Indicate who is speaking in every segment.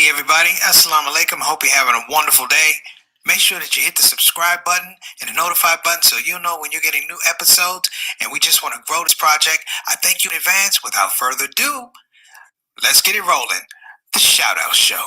Speaker 1: Hey everybody, Assalamu alaikum. I hope you're having a wonderful day. Make sure that you hit the subscribe button and the notify button so you'll know when you're getting new episodes. And we just want to grow this project. I thank you in advance. Without further ado, let's get it rolling. The Shout Out Show.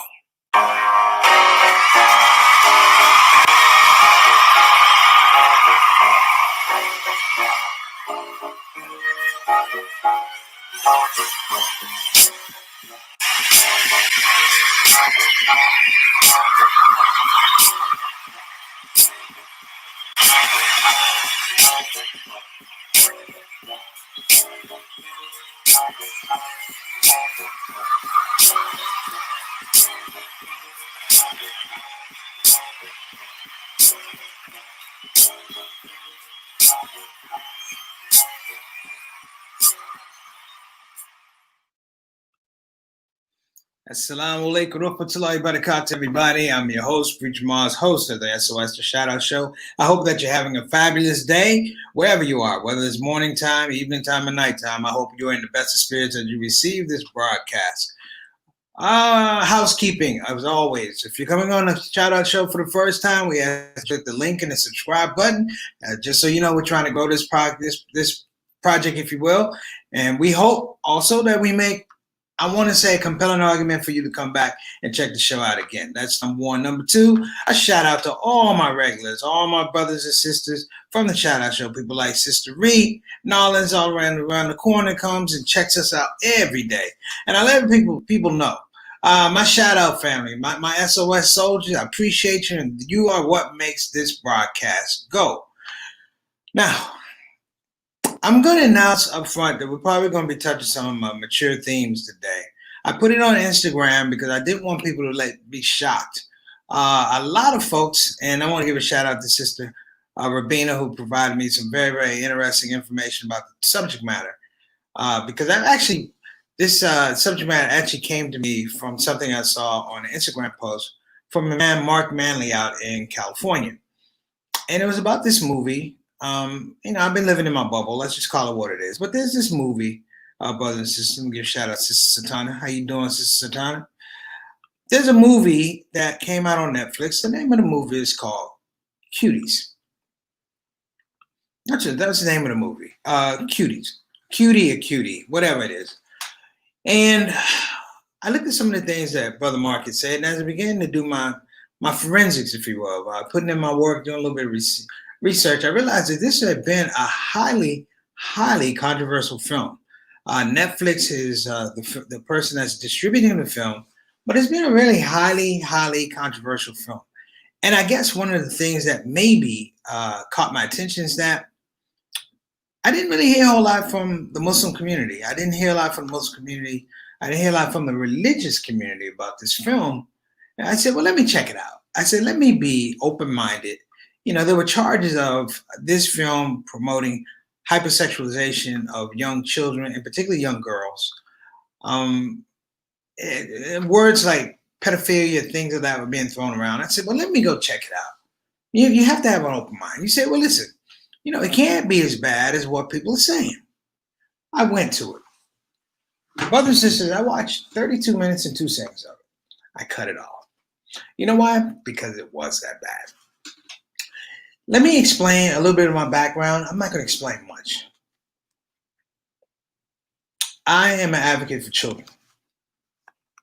Speaker 1: Assalamu alaikum warahmatullahi wabarakatuh, everybody. I'm your host, Preacher Mars, host of the SOS, the Shout Out Show. I hope that you're having a fabulous day, wherever you are, whether it's morning time, evening time, or night time. I hope you're in the best of spirits as you receive this broadcast. Housekeeping, as always. If you're coming on the Shout Out Show for the first time, we have to click the link and the subscribe button, just so you know we're trying to grow this project, if you will. And we hope also that we make, I want to say, a compelling argument for you to come back and check the show out again. That's number one. Number two, a shout out to all my regulars, all my brothers and sisters from the Shout Out Show. People like Sister Reed, Nolans, all around the corner, comes and checks us out every day. And I let people know. My shout out family, my SOS soldiers, I appreciate you, and you are what makes this broadcast go. Now, I'm going to announce up front that we're probably going to be touching some mature themes today. I put it on Instagram because I didn't want people to be shocked. A lot of folks, and I want to give a shout out to Sister Rabina, who provided me some very, very interesting information about the subject matter. Because this subject matter actually came to me from something I saw on an Instagram post from a man, Mark Manley, out in California. And it was about this movie. I've been living in my bubble. Let's just call it what it is. But there's this movie, brothers and sisters. Let me give a shout out to Sister Satana. How you doing, Sister Satana? There's a movie that came out on Netflix. The name of the movie is called Cuties. That's the name of the movie. Cuties. Cutie, whatever it is. And I looked at some of the things that Brother Mark had said, and as I began to do my forensics, if you will, putting in my work, doing a little bit of research, I realized that this had been a highly, highly controversial film. Netflix is the person that's distributing the film, but it's been a really highly, highly controversial film. And I guess one of the things that maybe caught my attention is that I didn't really hear a whole lot from the Muslim community. I didn't hear a lot from the Muslim community. I didn't hear a lot from the religious community about this film. And I said, well, let me check it out. I said, let me be open-minded. There were charges of this film promoting hypersexualization of young children, and particularly young girls. Words like pedophilia, things of that were being thrown around. I said, well, let me go check it out. You have to have an open mind. You say, well, listen, it can't be as bad as what people are saying. I went to it. Brothers and sisters, I watched 32 minutes and 2 seconds of it. I cut it off. You know why? Because it was that bad. Let me explain a little bit of my background. I'm not going to explain much. I am an advocate for children.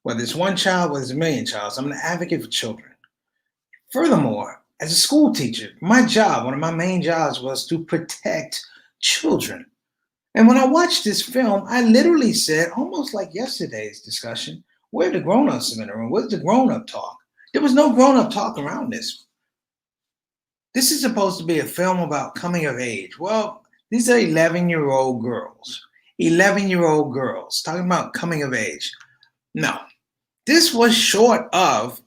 Speaker 1: Whether it's one child, whether it's a million childs, I'm an advocate for children. Furthermore, as a school teacher, my job, one of my main jobs was to protect children. And when I watched this film, I literally said, almost like yesterday's discussion, where are the grown-ups in the room? Where's the grown-up talk? There was no grown-up talk around this. This is supposed to be a film about coming of age. Well, these are 11-year-old girls. 11-year-old girls talking about coming of age. No, this was short of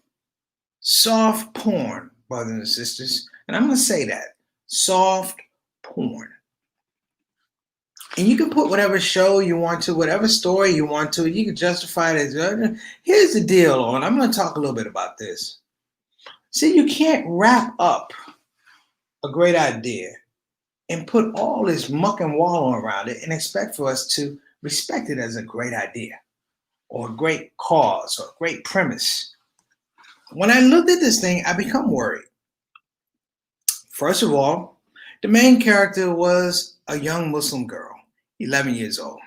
Speaker 1: soft porn, brothers and sisters. And I'm going to say that. Soft porn. And you can put whatever show you want to, whatever story you want to. You can justify it as, here's the deal, and I'm going to talk a little bit about this. See, you can't wrap up a great idea and put all this muck and wallow around it and expect for us to respect it as a great idea or a great cause or a great premise. when I looked at this thing, I become worried. First of all, the main character was a young Muslim girl, 11 years old.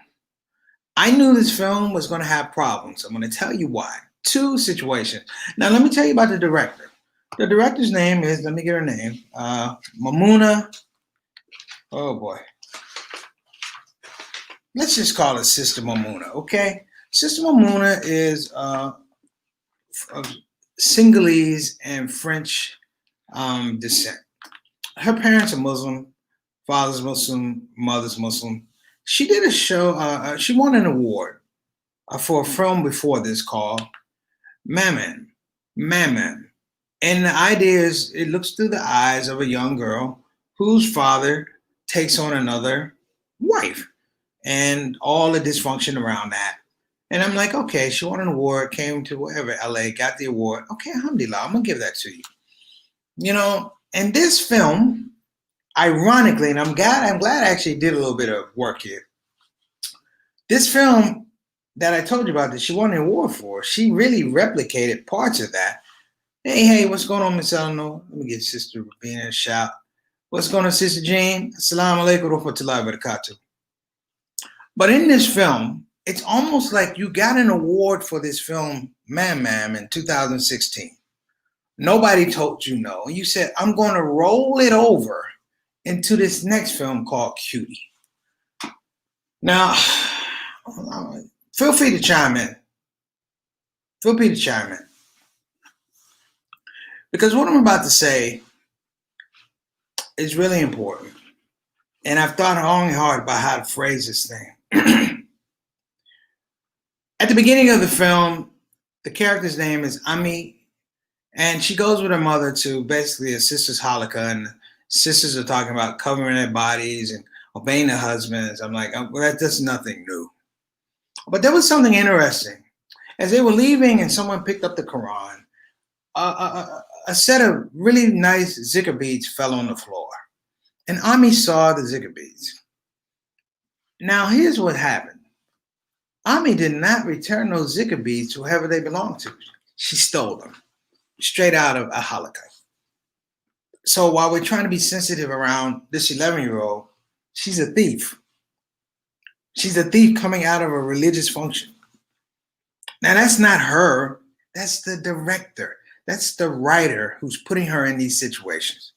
Speaker 1: I knew this film was going to have problems. I'm going to tell you why. Two situations. Now, let me tell you about the director. The director's name is, let me get her name, Mamuna. Oh boy. Let's just call it Sister Mamuna, okay? Sister Mamuna is of Senegalese and French descent. Her parents are Muslim, father's Muslim, mother's Muslim. She did a show, she won an award for a film before this called Mammon. Mammon. And the idea is it looks through the eyes of a young girl whose father takes on another wife and all the dysfunction around that. And I'm like, okay, she won an award, came to wherever, LA, got the award. Okay, alhamdulillah, I'm gonna give that to you. You know, and this film, ironically, and I'm glad I actually did a little bit of work here. This film that I told you about that she won an award for, she really replicated parts of that. Hey, what's going on, Miss Eleanor? Let me get Sister Rabina a shout. What's going on, Sister Jean? Assalamu alaikum wa rahmatullahi wa barakatuh. But in this film, it's almost like you got an award for this film, Ma'am, in 2016. Nobody told you no. You said, I'm going to roll it over into this next film called Cutie. Now, feel free to chime in. Feel free to chime in. Because what I'm about to say is really important. And I've thought long and hard about how to phrase this thing. At the beginning of the film, the character's name is Ami, and she goes with her mother to basically a sister's halakha, and sisters are talking about covering their bodies and obeying their husbands. I'm like, well, that's nothing new. But there was something interesting. As they were leaving and someone picked up the Quran, a set of really nice zikr beads fell on the floor. And Ami saw the zikr beads. Now, here's what happened. Ami did not return those zikr beads to whoever they belonged to. She stole them straight out of a halakha. So while we're trying to be sensitive around this 11-year-old, she's a thief. She's a thief coming out of a religious function. Now, that's not her. That's the director. That's the writer who's putting her in these situations.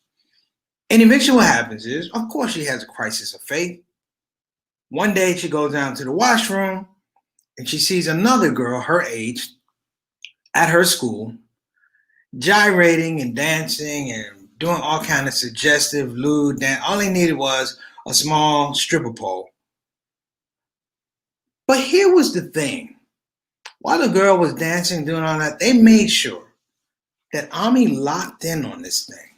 Speaker 1: And eventually what happens is, of course, she has a crisis of faith. One day she goes down to the washroom and she sees another girl her age at her school gyrating and dancing and doing all kind of suggestive, lewd dance. All he needed was a small stripper pole. But here was the thing. While the girl was dancing, doing all that, they made sure that Ami locked in on this thing,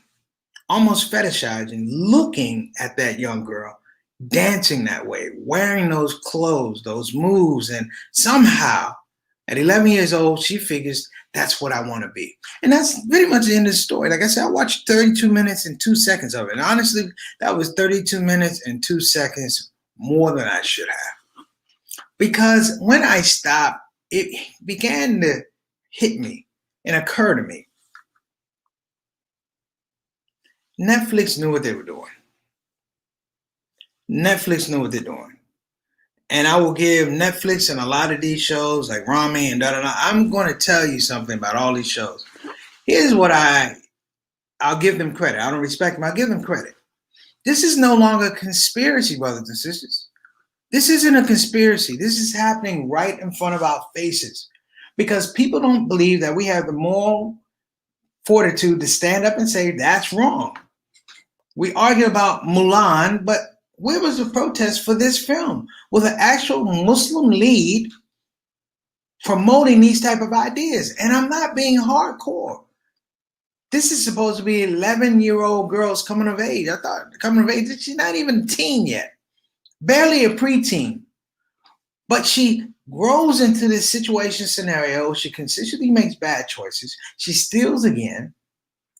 Speaker 1: almost fetishizing, looking at that young girl, dancing that way, wearing those clothes, those moves, and somehow at 11 years old, she figures that's what I want to be. And that's pretty much the end of the story. Like I said, I watched 32 minutes and 2 seconds of it. And honestly, that was 32 minutes and 2 seconds more than I should have. Because when I stopped, it began to hit me and occur to me. Netflix knew what they were doing. Netflix knew what they're doing. And I will give Netflix and a lot of these shows like Rami and da-da-da. I'm going to tell you something about all these shows. Here's what I'll give them credit. I don't respect them. I'll give them credit. This is no longer a conspiracy, brothers and sisters. This isn't a conspiracy. This is happening right in front of our faces because people don't believe that we have the moral fortitude to stand up and say that's wrong. We argue about Mulan, but where was the protest for this film? With an actual Muslim lead promoting these type of ideas. And I'm not being hardcore. This is supposed to be 11-year-old girls coming of age. I thought coming of age, she's not even a teen yet. Barely a preteen. But she grows into this situation scenario. She consistently makes bad choices. She steals again.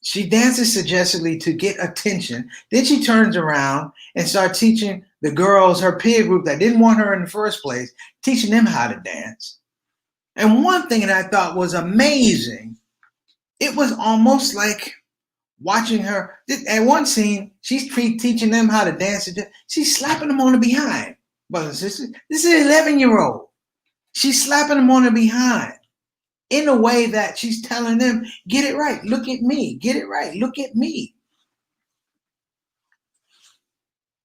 Speaker 1: She dances suggestively to get attention. Then she turns around and starts teaching the girls, her peer group that didn't want her in the first place, teaching them how to dance. And one thing that I thought was amazing It was almost like watching her. At one scene, she's teaching them how to dance. She's slapping them on the behind, brothers and sisters. This is an 11-year-old. She's slapping them on the behind in a way that she's telling them, get it right. Look at me. Get it right. Look at me.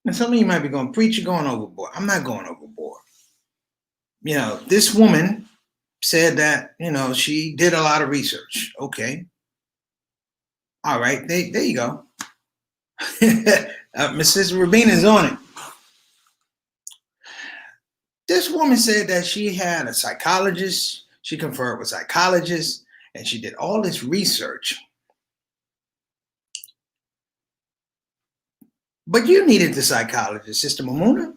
Speaker 1: And some of you might be going, preach, you're going overboard. I'm not going overboard. You know, this woman said that, you know, she did a lot of research. Okay. All right. There you go. Mrs. Rubina's on it. This woman said that she had a psychologist. She conferred with psychologists, and she did all this research. But you needed the psychologist, Sister Mamuna.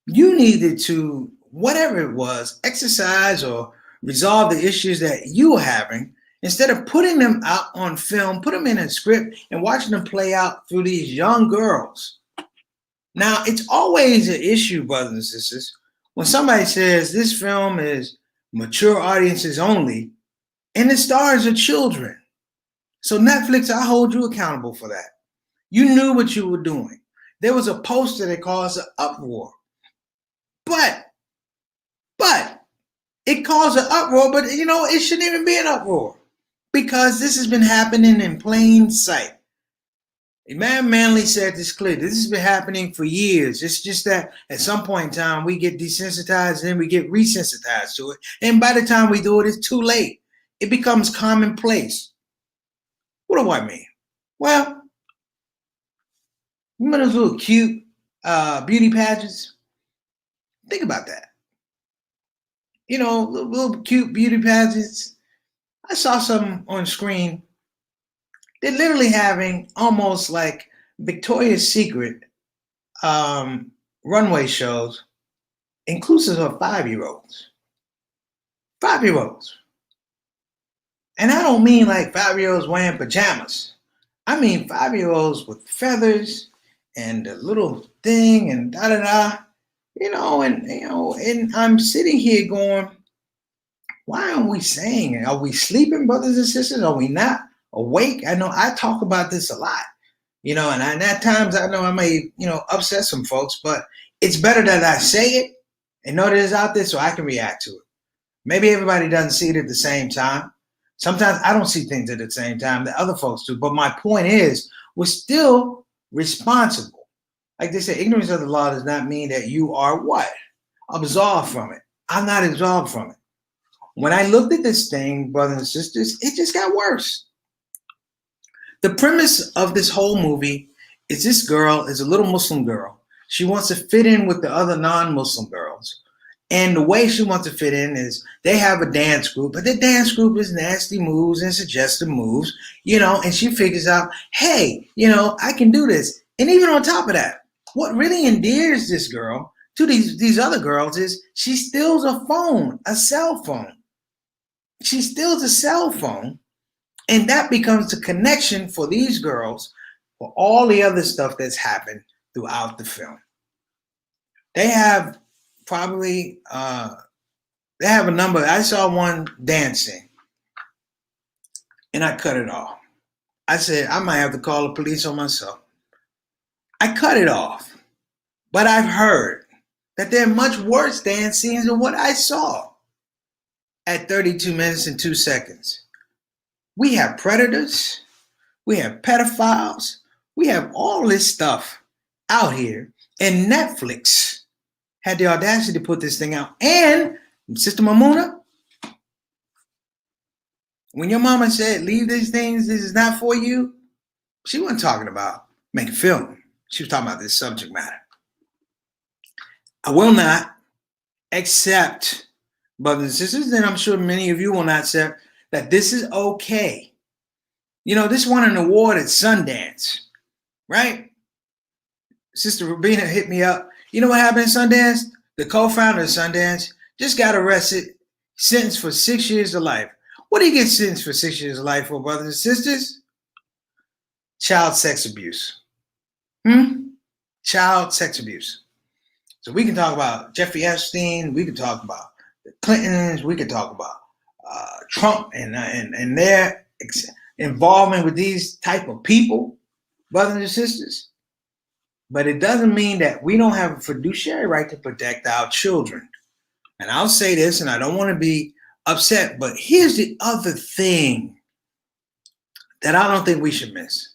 Speaker 1: You needed to, whatever it was, exercise or resolve the issues that you were having, instead of putting them out on film, put them in a script and watching them play out through these young girls. Now, it's always an issue, brothers and sisters, when somebody says this film is mature audiences only, and the stars are children. So Netflix, I hold you accountable for that. You knew what you were doing. There was a poster that caused an uproar. But it caused an uproar, but you know, it shouldn't even be an uproar because this has been happening in plain sight. Imam Manley said this clearly. This has been happening for years. It's just that at some point in time, we get desensitized and then we get resensitized to it. And by the time we do it, it's too late. It becomes commonplace. What do I mean? Well, remember those little cute beauty pageants? Think about that. You know, little cute beauty pageants. I saw some on screen. They're literally having almost like Victoria's Secret runway shows, inclusive of 5-year-olds. 5-year-olds. And I don't mean like 5-year-olds wearing pajamas. I mean 5-year-olds with feathers and a little thing and da-da-da. And I'm sitting here going, why aren't we saying it? Are we sleeping, brothers and sisters? Are we not awake? I know I talk about this a lot, and at times I know I may, upset some folks, but it's better that I say it and know that it's out there so I can react to it. Maybe everybody doesn't see it at the same time. Sometimes I don't see things at the same time that other folks do. But my point is, we're still responsible. Like they say, ignorance of the law does not mean that you are what? Absolved from it. I'm not absolved from it. When I looked at this thing, brothers and sisters, it just got worse. The premise of this whole movie is this girl is a little Muslim girl. She wants to fit in with the other non-Muslim girls. And the way she wants to fit in is they have a dance group, but the dance group is nasty moves and suggestive moves, and she figures out, hey, I can do this. And even on top of that, what really endears this girl to these other girls is she steals a phone, a cell phone. She steals a cell phone, and that becomes the connection for these girls for all the other stuff that's happened throughout the film. They have probably, they have a number. I saw one dancing, and I cut it off. I said, I might have to call the police on myself. I cut it off, but I've heard that there are much worse dance scenes than what I saw at 32 minutes and 2 seconds. We have predators, we have pedophiles, we have all this stuff out here, and Netflix had the audacity to put this thing out. And Sister Mamuna, when your mama said, leave these things, this is not for you, she wasn't talking about making film. She was talking about this subject matter. I will not accept, brothers and sisters, and I'm sure many of you will not accept, that this is okay. This won an award at Sundance, right? Sister Rubina hit me up. You know what happened at Sundance? The co-founder of Sundance just got arrested, sentenced for 6 years to life. What do you get sentenced for 6 years to life for, brothers and sisters? Child sex abuse. Child sex abuse. So we can talk about Jeffrey Epstein. We can talk about the Clintons. We can talk about Trump and their involvement with these type of people, brothers and sisters. But it doesn't mean that we don't have a fiduciary right to protect our children. And I'll say this, and I don't want to be upset, but here's the other thing that I don't think we should miss.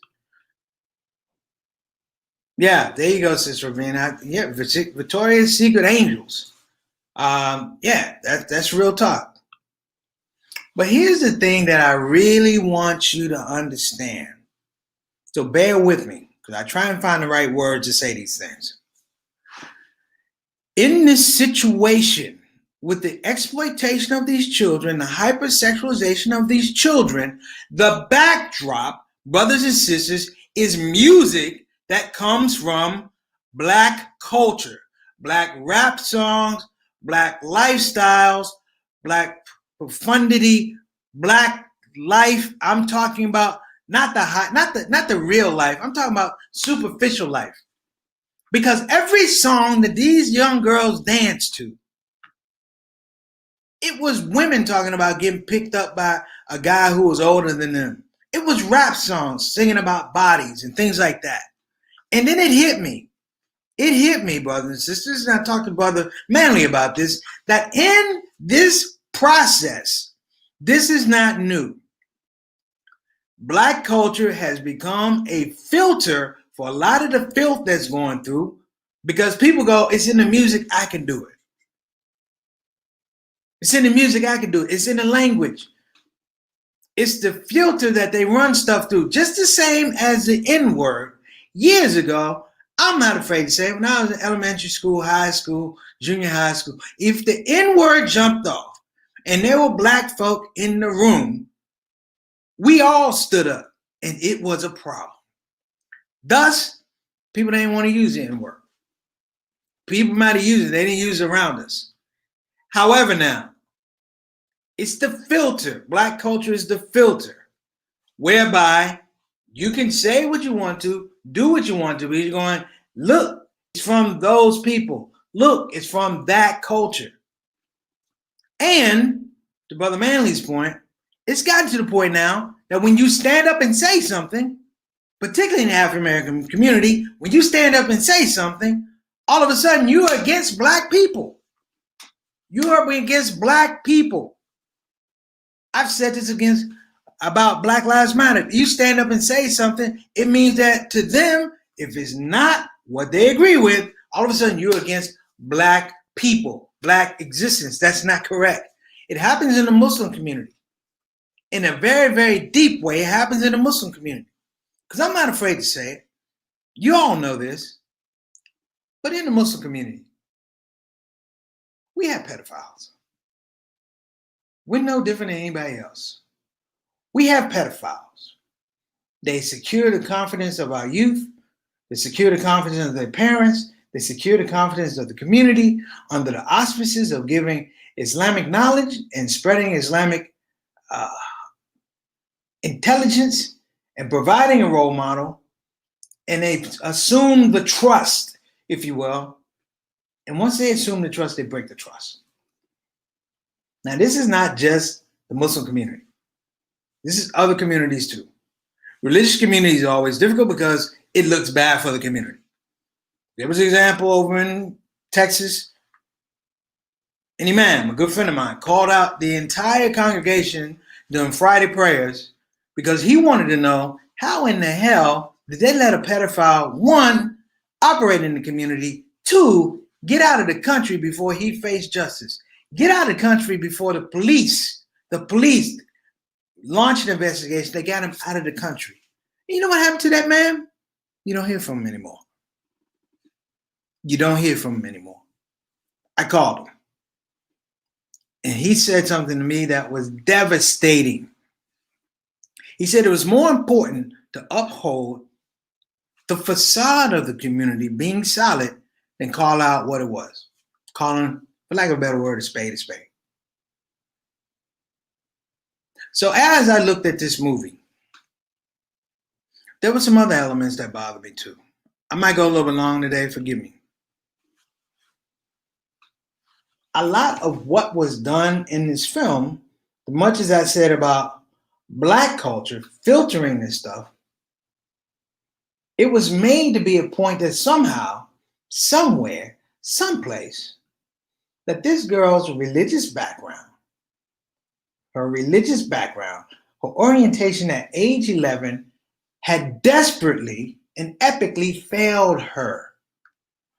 Speaker 1: Yeah, there you go, Sister Ravina. Yeah, Victoria's Secret Angels. Yeah, that's real talk. But here's the thing that I really want you to understand. So bear with me, because I try and find the right words to say these things. In this situation, with the exploitation of these children, the hypersexualization of these children, the backdrop, brothers and sisters, is music that comes from Black culture, Black rap songs, Black lifestyles, Black profundity, Black life. I'm talking about not the real life. I'm talking about superficial life. Because every song that these young girls dance to, it was women talking about getting picked up by a guy who was older than them. It was rap songs singing about bodies and things like that. And then it hit me. It hit me, brothers and sisters, and I talked to Brother Manley about this, that in this process, this is not new. Black culture has become a filter for a lot of the filth that's going through, because people go, it's in the music, I can do it. It's in the music, I can do it. It's in the language. It's the filter that they run stuff through. Just the same as the N-word. Years ago, I'm not afraid to say it, when I was in elementary school, high school, junior high school, if the N-word jumped off and there were Black folk in the room, we all stood up, and it was a problem. Thus, people didn't want to use the N-word. People might have used it, they didn't use it around us. However, now, it's the filter. Black culture is the filter, whereby you can say what you want to, do what you want to, but you're going, look, it's from those people. Look, it's from that culture. And to Brother Manley's point, it's gotten to the point now that when you stand up and say something, particularly in the African-American community, when you stand up and say something, all of a sudden you are against Black people. You are against Black people. I've said this about Black Lives Matter. You stand up and say something, it means that to them, if it's not what they agree with, all of a sudden you're against Black people, Black existence. That's not correct. It happens in the Muslim community. In a very, very deep way, it happens in the Muslim community. Because I'm not afraid to say it. You all know this. But in the Muslim community, we have pedophiles. We're no different than anybody else. We have pedophiles. They secure the confidence of our youth. They secure the confidence of their parents. They secure the confidence of the community under the auspices of giving Islamic knowledge and spreading Islamic intelligence and providing a role model. And they assume the trust, if you will. And once they assume the trust, they break the trust. Now, this is not just the Muslim community. This is other communities too. Religious communities are always difficult because it looks bad for the community. There was an example over in Texas. An imam, a good friend of mine, called out the entire congregation during Friday prayers because he wanted to know how in the hell did they let a pedophile, one, operate in the community, two, get out of the country before he faced justice. Get out of the country before the police launched an investigation. They got him out of the country. And you know what happened to that man? You don't hear from him anymore. You don't hear from him anymore. I called him. And he said something to me that was devastating. He said it was more important to uphold the facade of the community being solid than call out what it was. Calling, for lack of a better word, a spade a spade. So as I looked at this movie, there were some other elements that bothered me too. I might go a little bit long today, forgive me. A lot of what was done in this film, as much as I said about black culture filtering this stuff, it was made to be a point that somehow, somewhere, someplace, that this girl's religious background, her orientation at age 11 had desperately and epically failed her.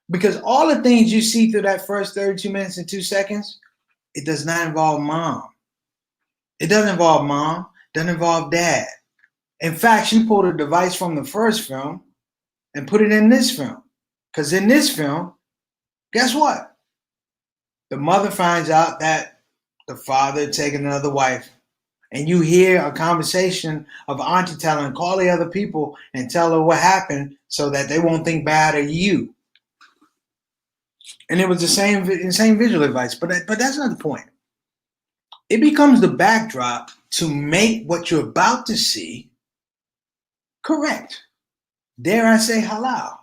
Speaker 1: Because all the things you see through that first 32 minutes and 2 seconds, it does not involve mom. It doesn't involve mom, doesn't involve dad. In fact, she pulled a device from the first film and put it in this film. Because in this film, guess what? The mother finds out that the father had taken another wife. And you hear a conversation of auntie telling, call the other people and tell her what happened so that they won't think bad of you. And it was the same visual advice, but that's not the point. It becomes the backdrop to make what you're about to see correct. Dare I say halal?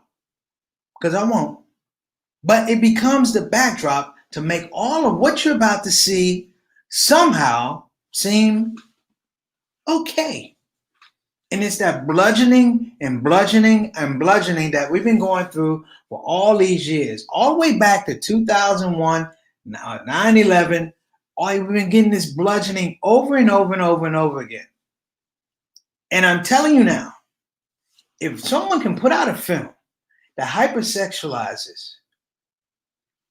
Speaker 1: Because I won't. But it becomes the backdrop to make all of what you're about to see somehow seem okay. And it's that bludgeoning and bludgeoning and bludgeoning that we've been going through for all these years, all the way back to 2001, 9/11. We've been getting this bludgeoning over and over and over and over again. And I'm telling you now, if someone can put out a film that hypersexualizes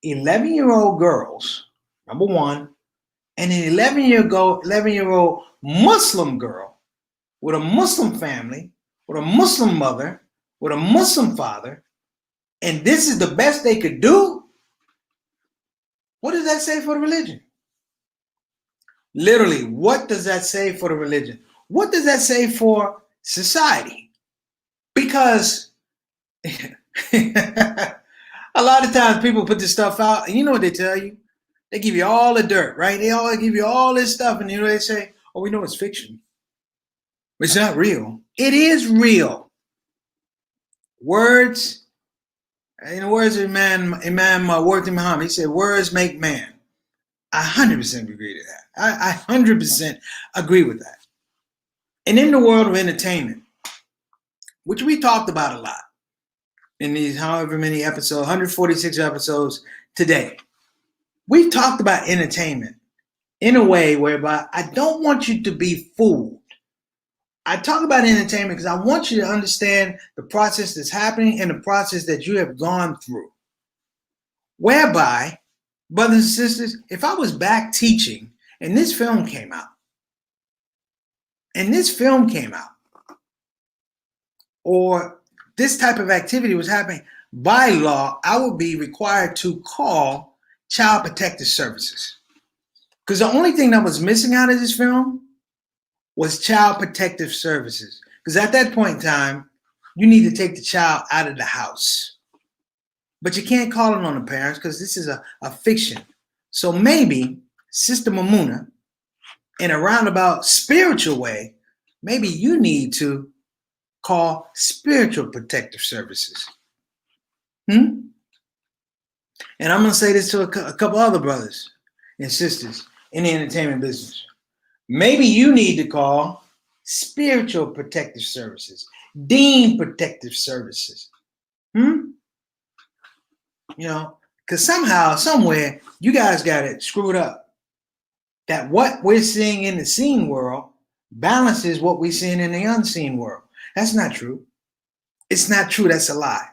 Speaker 1: 11-year-old girls, number one, and an 11-year-old Muslim girl with a Muslim family, with a Muslim mother, with a Muslim father, and this is the best they could do, what does that say for the religion? Literally, what does that say for the religion? What does that say for society? Because a lot of times people put this stuff out, and you know what they tell you? They give you all the dirt, right? They all give you all this stuff, and you know what they say? Oh, we know it's fiction. It's not real. It is real. Words, in the words of Imam Worthy Muhammad, he said, words make man. I 100% agree to that. I 100% agree with that. And in the world of entertainment, which we talked about a lot in these however many episodes, 146 episodes today, we've talked about entertainment in a way whereby I don't want you to be fooled. I talk about entertainment because I want you to understand the process that's happening and the process that you have gone through. Whereby, brothers and sisters, if I was back teaching and this film came out, or this type of activity was happening, by law, I would be required to call Child Protective Services. Because the only thing that was missing out of this film was Child Protective Services. Because at that point in time, you need to take the child out of the house. But you can't call it on the parents because this is a fiction. So maybe Sister Mamuna, in a roundabout spiritual way, maybe you need to call Spiritual Protective Services. And I'm going to say this to a couple other brothers and sisters in the entertainment business. Maybe you need to call Spiritual Protective Services, Dean Protective Services. You know, because somehow, somewhere, you guys got it screwed up. That what we're seeing in the seen world balances what we're seeing in the unseen world. That's not true. It's not true. That's a lie.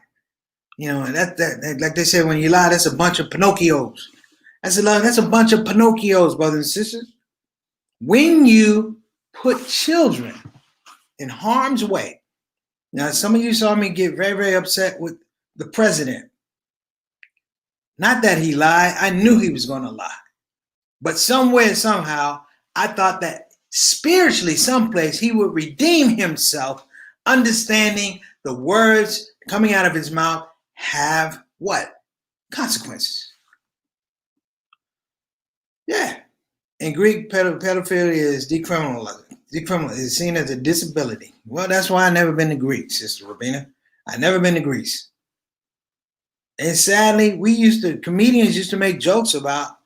Speaker 1: You know, that like they say, when you lie, that's a bunch of Pinocchios. That's a bunch of Pinocchios, brothers and sisters. When you put children in harm's way, now some of you saw me get very, very upset with the president. Not that he lied. I knew he was going to lie. But somewhere, somehow, I thought that spiritually, someplace, he would redeem himself, understanding the words coming out of his mouth have what? Consequences. Yeah. In Greek, pedophilia is decriminalized. Decriminalized is seen as a disability. Well, that's why I've never been to Greece, Sister Rabina. I've never been to Greece. And sadly, comedians used to make jokes about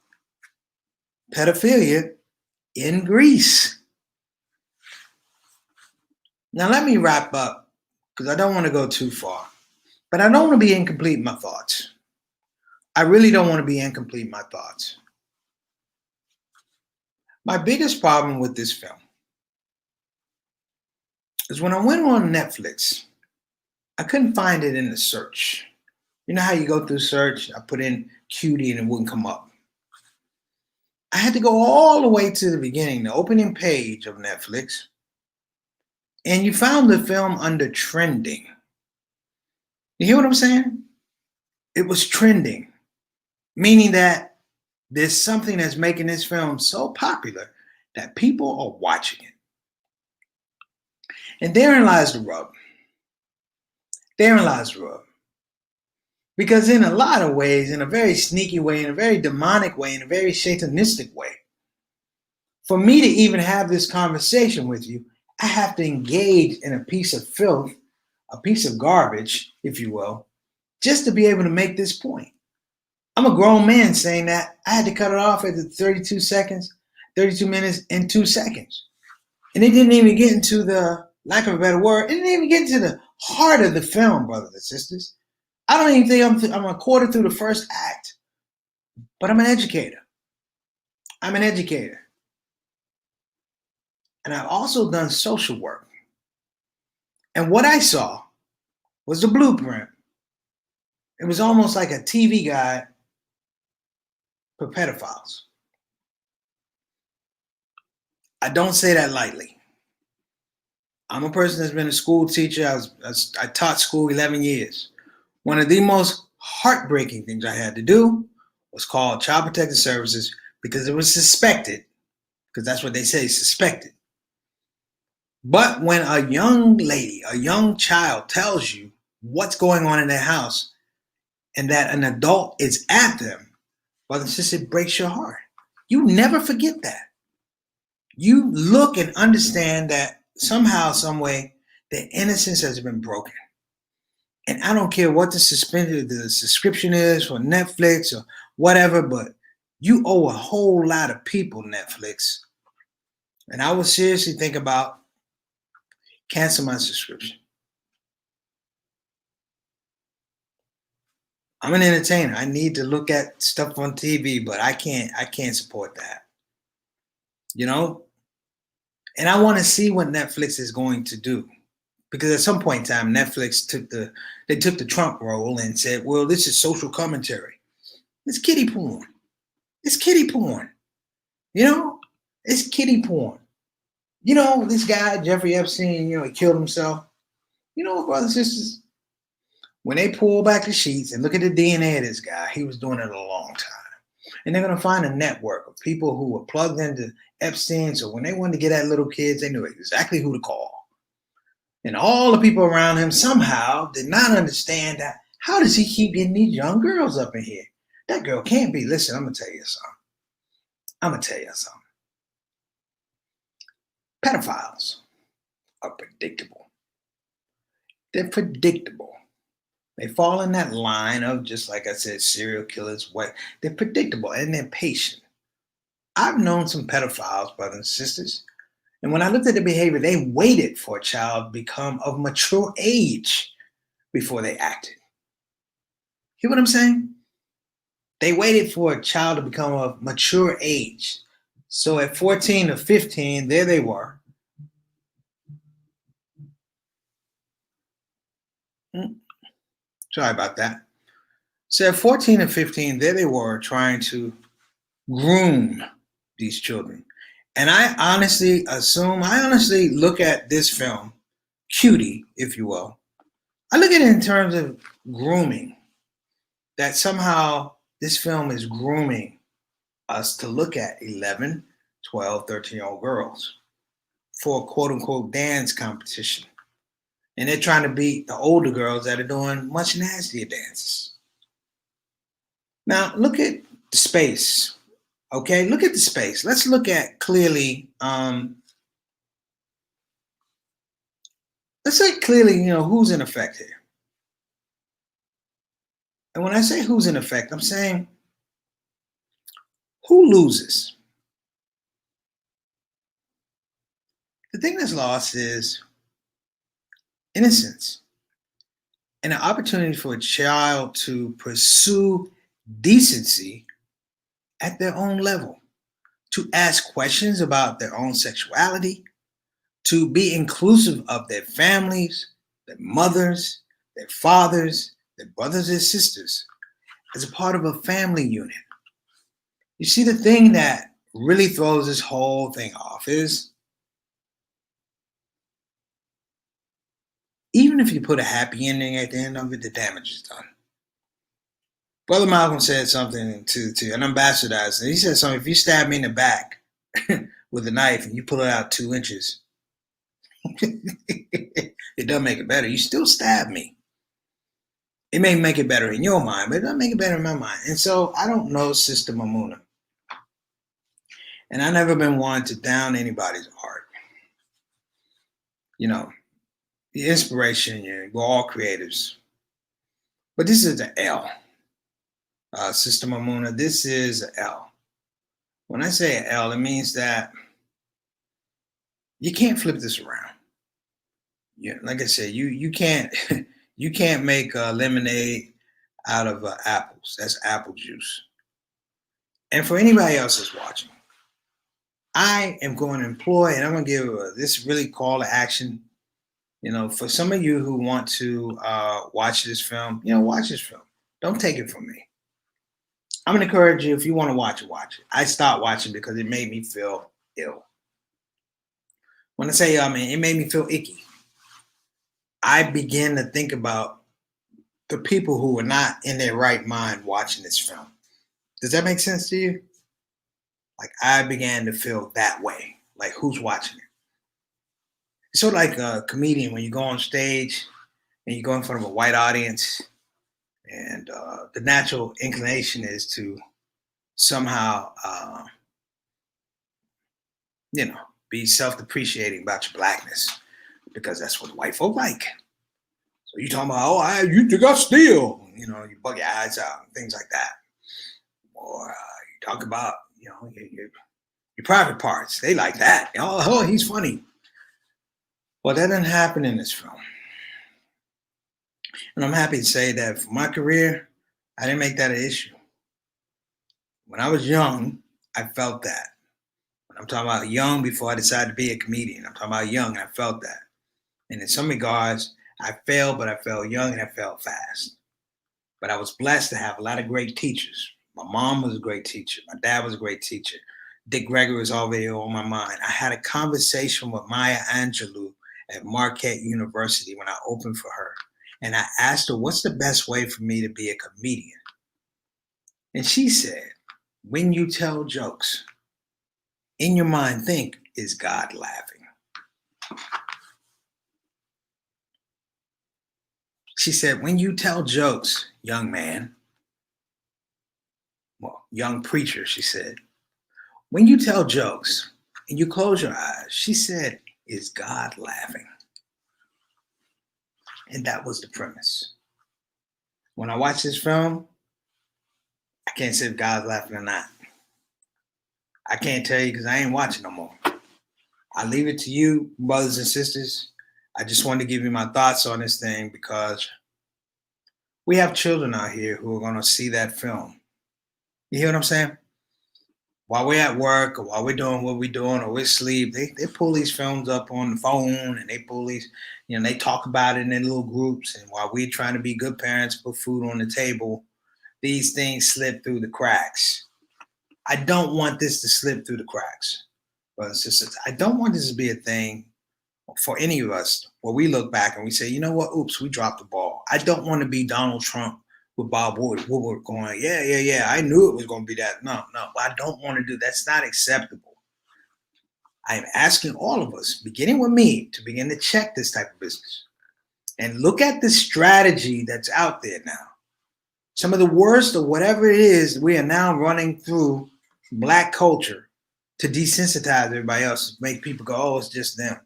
Speaker 1: pedophilia in Greece. Now let me wrap up because I don't want to go too far. But I don't want to be incomplete in my thoughts. I really don't want to be incomplete in my thoughts. My biggest problem with this film is when I went on Netflix, I couldn't find it in the search. You know how you go through search? I put in Cutie and it wouldn't come up. I had to go all the way to the beginning, the opening page of Netflix, and you found the film under trending. You hear what I'm saying? It was trending, meaning that there's something that's making this film so popular that people are watching it. And therein lies the rub. Therein lies the rub. Because in a lot of ways, in a very sneaky way, in a very demonic way, in a very satanistic way, for me to even have this conversation with you, I have to engage in a piece of filth, a piece of garbage, if you will, just to be able to make this point. I'm a grown man saying that I had to cut it off at the 32 seconds, 32 minutes and 2 seconds. And it didn't even get into the, lack of a better word, it didn't even get into the heart of the film, brothers and sisters. I don't even think I'm a quarter through the first act, but I'm an educator. I'm an educator. And I've also done social work. And what I saw was the blueprint. It was almost like a TV guide for pedophiles. I don't say that lightly. I'm a person that's been a school teacher. I taught school 11 years. One of the most heartbreaking things I had to do was call Child Protective Services because it was suspected, because that's what they say, suspected. But when a young lady, a young child tells you what's going on in their house and that an adult is at them, brother and sister, it breaks your heart. You never forget that. You look and understand that somehow, some way, their innocence has been broken. And I don't care what the subscription is for Netflix or whatever, but you owe a whole lot of people Netflix. And I would seriously think about cancel my subscription. I'm an entertainer. I need to look at stuff on TV, but I can't support that. You know? And I want to see what Netflix is going to do. Because at some point in time, Netflix took the Trump role and said, well, this is social commentary. It's kiddie porn. It's kiddie porn. You know? It's kiddie porn. You know, this guy, Jeffrey Epstein, he killed himself. You know, brothers and sisters, when they pull back the sheets and look at the DNA of this guy, he was doing it a long time. And they're going to find a network of people who were plugged into Epstein. So when they wanted to get at little kids, they knew exactly who to call. And all the people around him somehow did not understand that. How does he keep getting these young girls up in here? That girl can't be. Listen, I'm going to tell you something. Pedophiles are predictable. They're predictable. They fall in that line of, just like I said, serial killers. They're predictable and they're patient. I've known some pedophiles, brothers and sisters, and when I looked at the behavior, they waited for a child to become of mature age before they acted. Hear what I'm saying? They waited for a child to become of mature age. So at 14 or 15, there they were. Sorry about that. So at 14 and 15, there they were trying to groom these children. And I honestly look at this film, Cutie, if you will. I look at it in terms of grooming, that somehow this film is grooming us to look at 11, 12, 13-year-old girls for a quote unquote dance competition. And they're trying to beat the older girls that are doing much nastier dances. Now, look at the space. Okay, look at the space. Let's look at clearly. Let's say clearly, who's in effect here. And when I say who's in effect, I'm saying who loses. The thing that's lost is innocence, and an opportunity for a child to pursue decency at their own level, to ask questions about their own sexuality, to be inclusive of their families, their mothers, their fathers, their brothers and sisters as a part of a family unit. You see, the thing that really throws this whole thing off is even if you put a happy ending at the end of it, the damage is done. Brother Malcolm said something to an ambassador, and he said something, if you stab me in the back with a knife and you pull it out 2 inches, it doesn't make it better. You still stab me. It may make it better in your mind, but it doesn't make it better in my mind. And so I don't know Sister Mamuna. And I've never been one to down anybody's art. You know, the inspiration, we're all creatives. But this is the L. Sister Mamuna, this is an L. When I say an L, it means that you can't flip this around. Like I said, you can't you can't make lemonade out of apples. That's apple juice. And for anybody else that's watching, I am going to employ, and I'm going to give this really call to action. For some of you who want to watch this film, watch this film. Don't take it from me. I'm going to encourage you, if you want to watch it, watch it. I stopped watching because it made me feel ill. When I say it made me feel icky, I began to think about the people who were not in their right mind watching this film. Does that make sense to you? Like, I began to feel that way. Like, who's watching it? It's sort of like a comedian when you go on stage and you go in front of a white audience, and the natural inclination is to somehow, be self-depreciating about your blackness, because that's what white folk like. So you talking about, you think I steal? You bug your eyes out, things like that. Or you talk about, your private parts. They like that. Oh, he's funny. Well, that didn't happen in this film. And I'm happy to say that for my career, I didn't make that an issue. When I was young, I felt that. When I'm talking about young before I decided to be a comedian, I'm talking about young, I felt that. And in some regards, I failed, but I failed young and I failed fast. But I was blessed to have a lot of great teachers. My mom was a great teacher. My dad was a great teacher. Dick Gregory was already on my mind. I had a conversation with Maya Angelou at Marquette University when I opened for her. And I asked her, what's the best way for me to be a comedian? And she said, when you tell jokes, in your mind, think, is God laughing? She said, when you tell jokes, young man, young preacher, she said, when you tell jokes and you close your eyes, she said, is God laughing? And that was the premise. When I watch this film, I can't say if God's laughing or not. I can't tell you because I ain't watching no more. I leave it to you, brothers and sisters. I just wanted to give you my thoughts on this thing because we have children out here who are going to see that film. You hear what I'm saying? While we're at work or while we're doing what we're doing or we're asleep, they pull these films up on the phone and they pull these, they talk about it in their little groups. And while we're trying to be good parents, put food on the table, these things slip through the cracks. I don't want this to slip through the cracks, brothers and sisters. I don't want this to be a thing for any of us where we look back and we say, you know what, oops, we dropped the ball. I don't want to be Donald Trump with Bob Woodward going, yeah, I knew it was going to be that. No, I don't want to do that. That's not acceptable. I am asking all of us, beginning with me, to begin to check this type of business and look at the strategy that's out there now. Some of the worst or whatever it is, we are now running through Black culture to desensitize everybody else, make people go, oh, it's just them.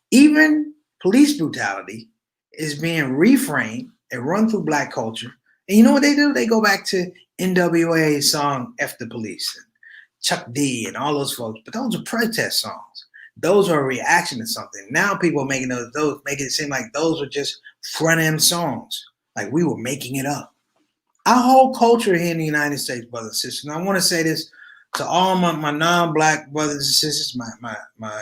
Speaker 1: Even police brutality is being reframed and run through Black culture. And you know what they do? They go back to NWA's song, F the Police, and Chuck D and all those folks. But those are protest songs. those are a reaction to something. Now people are making those making it seem like those were just front end songs, like we were making it up. Our whole culture here in the United States, brothers and sisters, and I want to say this to all my non-black brothers and sisters, my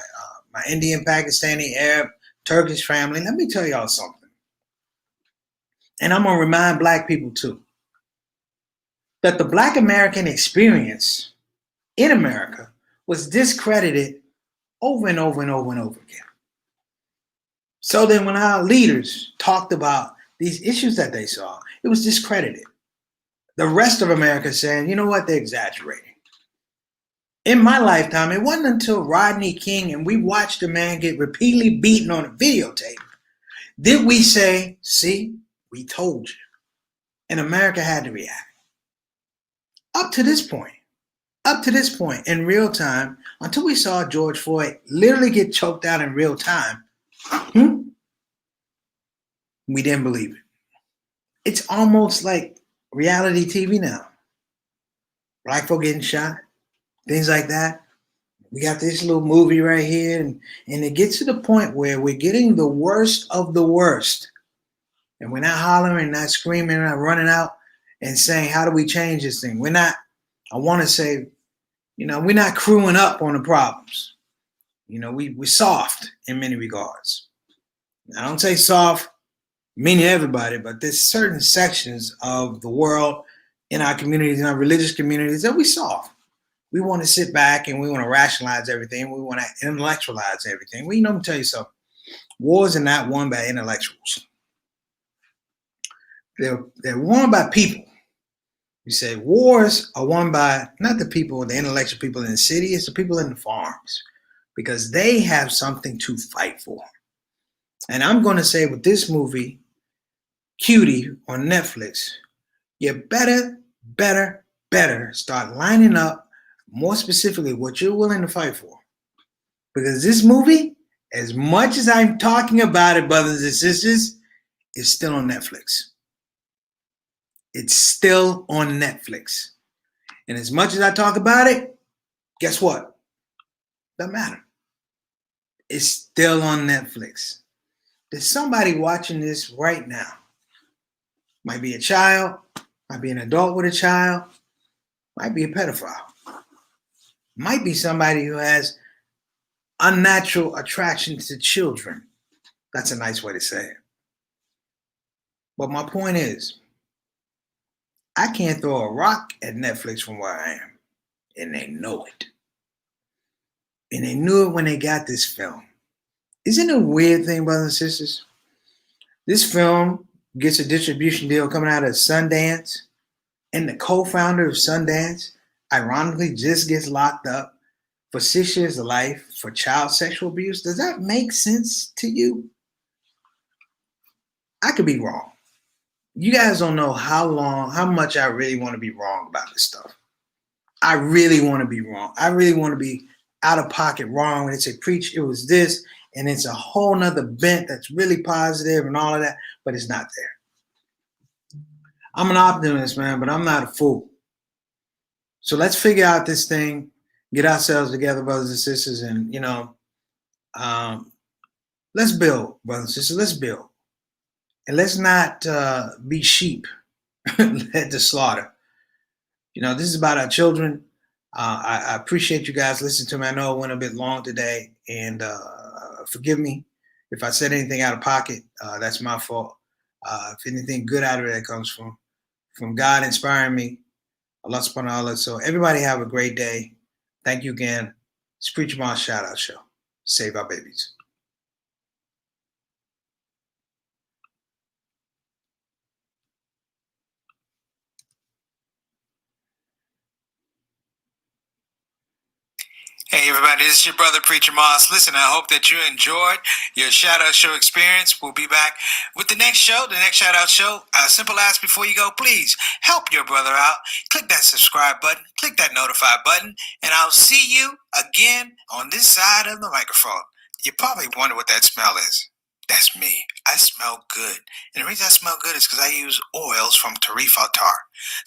Speaker 1: Indian, Pakistani, Arab, Turkish family. Let me tell y'all something, and I'm gonna remind black people too, that the Black American experience in America was discredited over and over and over and over again. So then when our leaders talked about these issues that they saw, it was discredited. The rest of America saying, you know what, they're exaggerating. In my lifetime, it wasn't until Rodney King and we watched a man get repeatedly beaten on a videotape did we say, see, we told you. And America had to react. Up to this point, in real time, until we saw George Floyd literally get choked out in real time, we didn't believe it. It's almost like reality TV now. Black folk getting shot, things like that. We got this little movie right here, and it gets to the point where we're getting the worst of the worst. And we're not hollering, not screaming, not running out and saying, how do we change this thing? We're not, I want to say, we're not crewing up on the problems. We're soft in many regards. I don't say soft, meaning everybody, but there's certain sections of the world in our communities, in our religious communities, that we soft. We want to sit back and we want to rationalize everything. We want to intellectualize everything. Well, let me tell you something. Wars are not won by intellectuals. They're won by people. You say wars are won by not the people, the intellectual people in the city, it's the people in the farms, because they have something to fight for. And I'm going to say with this movie, Cutie on Netflix, you better start lining up more specifically what you're willing to fight for. Because this movie, as much as I'm talking about it, brothers and sisters, is still on Netflix. It's still on Netflix. And as much as I talk about it, guess what? Doesn't matter. It's still on Netflix. There's somebody watching this right now. Might be a child, might be an adult with a child, might be a pedophile, might be somebody who has unnatural attraction to children. That's a nice way to say it. But my point is, I can't throw a rock at Netflix from where I am. And they know it. And they knew it when they got this film. Isn't it a weird thing, brothers and sisters? This film gets a distribution deal coming out of Sundance, and the co-founder of Sundance, ironically, just gets locked up for 6 years of life for child sexual abuse. Does that make sense to you? I could be wrong. You guys don't know how much I really want to be wrong about this stuff. I really want to be wrong. I really want to be out of pocket wrong when they say, preach, it was this, and it's a whole nother bent that's really positive and all of that, but it's not there. I'm an optimist, man, but I'm not a fool. So let's figure out this thing, get ourselves together, brothers and sisters, and, let's build, brothers and sisters, let's build. And let's not be sheep led to slaughter. This is about our children. I appreciate you guys listening to me. I know it went a bit long today, and forgive me if I said anything out of pocket. That's my fault. If anything good out of it that comes from God inspiring me, Allah subhanahu wa ta'ala. So everybody have a great day. Thank you again. It's Preacher Moss Shout Out Show. Save our babies. Hey everybody, this is your brother Preacher Moss. Listen, I hope that you enjoyed your Shout Out Show experience. We'll be back with the next show, the next Shout Out Show. Simple ask before you go, please help your brother out. Click that subscribe button, click that notify button, and I'll see you again on this side of the microphone. You probably wonder what that smell is. That's me. I smell good. And the reason I smell good is because I use oils from Tarifa tar.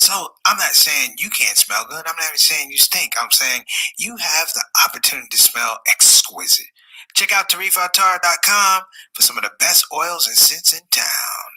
Speaker 1: So I'm not saying you can't smell good. I'm not even saying you stink. I'm saying you have the opportunity to smell exquisite. Check out tarifatar.com for some of the best oils and scents in town.